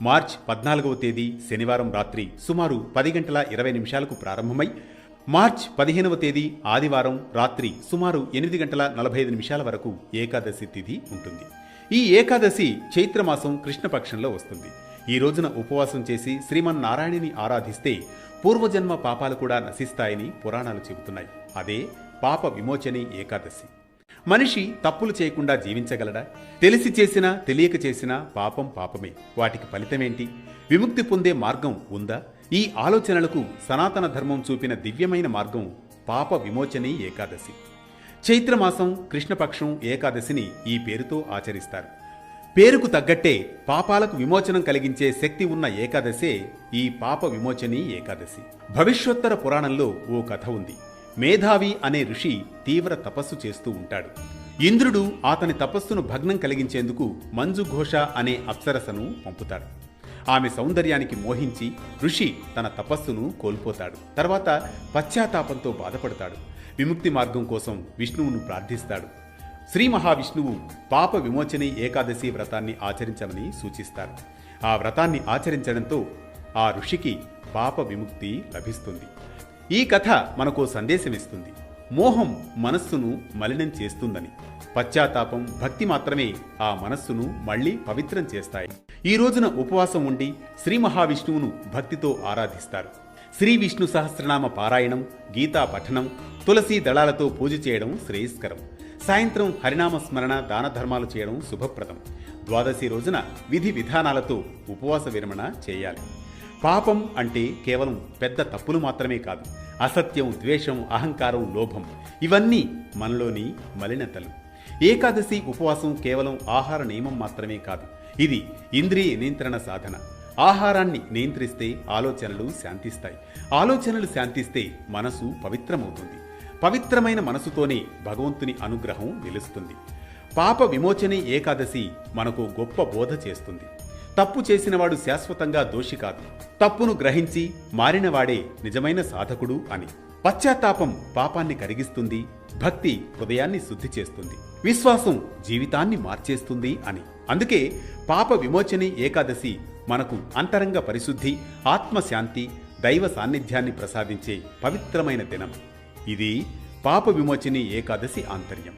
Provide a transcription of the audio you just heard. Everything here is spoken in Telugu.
మార్చ్ 14వ తేదీ శనివారం రాత్రి సుమారు 10 గంటల 20 నిమిషాలకు ప్రారంభమై మార్చ్ 15వ తేదీ ఆదివారం రాత్రి సుమారు 8 గంటల 45 నిమిషాల వరకు ఏకాదశి తిథి ఉంటుంది. ఈ ఏకాదశి చైత్రమాసం కృష్ణపక్షంలో వస్తుంది. ఈ రోజున ఉపవాసం చేసి శ్రీమన్నారాయణుని ఆరాధిస్తే పూర్వజన్మ పాపాలు కూడా నశిస్తాయని పురాణాలు చెబుతున్నాయి. అదే పాప విమోచని ఏకాదశి. మనిషి తప్పులు చేయకుండా జీవించగలడా? తెలిసి చేసినా తెలియక చేసినా పాపం పాపమే. వాటికి ఫలితమేంటి? విముక్తి పొందే మార్గం ఉందా? ఈ ఆలోచనలకు సనాతన ధర్మం చూపిన దివ్యమైన మార్గం పాప విమోచని ఏకాదశి. చైత్రమాసం కృష్ణపక్షం ఏకాదశిని ఈ పేరుతో ఆచరిస్తారు. పేరుకు తగ్గట్టే పాపాలకు విమోచనం కలిగించే శక్తి ఉన్న ఏకాదశే ఈ పాప విమోచని ఏకాదశి. భవిష్యోత్తర పురాణంలో ఓ కథ ఉంది. మేధావి అనే ఋషి తీవ్ర తపస్సు చేస్తూ ఉంటాడు. ఇంద్రుడు అతని తపస్సును భగ్నం కలిగించేందుకు మంజుఘోష అనే అప్సరసను పంపుతాడు. ఆమె సౌందర్యానికి మోహించి ఋషి తన తపస్సును కోల్పోతాడు. తర్వాత పశ్చాత్తాపంతో బాధపడతాడు. విముక్తి మార్గం కోసం విష్ణువును ప్రార్థిస్తాడు. శ్రీ మహావిష్ణువు పాప విమోచని ఏకాదశి వ్రతాన్ని ఆచరించమని సూచిస్తారు. ఆ వ్రతాన్ని ఆచరించడంతో ఆ ఋషికి పాప విముక్తి లభిస్తుంది. ఈ కథ మనకో సందేశమిస్తుంది. మోహం మనస్సును మలినం చేస్తుందని. పశ్చాత్తాపం, భక్తి మాత్రమే ఆ మనస్సును మళ్లీ పవిత్రం చేస్తాయి. ఈ రోజున ఉపవాసం ఉండి శ్రీ మహావిష్ణువును భక్తితో ఆరాధిస్తారు. శ్రీ విష్ణు సహస్రనామ పారాయణం, గీతా పఠనం, తులసి దళాలతో పూజ చేయడం శ్రేయస్కరం. సాయంత్రం హరినామ స్మరణ, దాన ధర్మాలు చేయడం శుభప్రదం. ద్వాదశి రోజున విధి విధానాలతో ఉపవాస విరమణ చేయాలి. పాపం అంటే కేవలం పెద్ద తప్పులు మాత్రమే కాదు. అసత్యం, ద్వేషం, అహంకారం, లోభం ఇవన్నీ మనలోని మలినతలు. ఏకాదశి ఉపవాసం కేవలం ఆహార నియమం మాత్రమే కాదు. ఇది ఇంద్రియ నియంత్రణ సాధన. ఆహారాన్ని నియంత్రిస్తే ఆలోచనలు శాంతిస్తాయి. ఆలోచనలు శాంతిస్తే మనసు పవిత్రమవుతుంది. పవిత్రమైన మనసుతోనే భగవంతుని అనుగ్రహం నిలుస్తుంది. పాప విమోచని ఏకాదశి మనకు గొప్ప బోధ చేస్తుంది. తప్పు చేసినవాడు శాశ్వతంగా దోషి కాదు. తప్పును గ్రహించి మారినవాడే నిజమైన సాధకుడు అని. పశ్చాత్తాపం పాపాన్ని కరిగిస్తుంది. భక్తి హృదయాన్ని శుద్ధి చేస్తుంది. విశ్వాసం జీవితాన్ని మార్చేస్తుంది అని. అందుకే పాప విమోచని ఏకాదశి మనకు అంతరంగ పరిశుద్ధి, ఆత్మశాంతి, దైవ సాన్నిధ్యాన్ని ప్రసాదించే పవిత్రమైన దినం. ఇది పాప విమోచని ఏకాదశి ఆంతర్యం.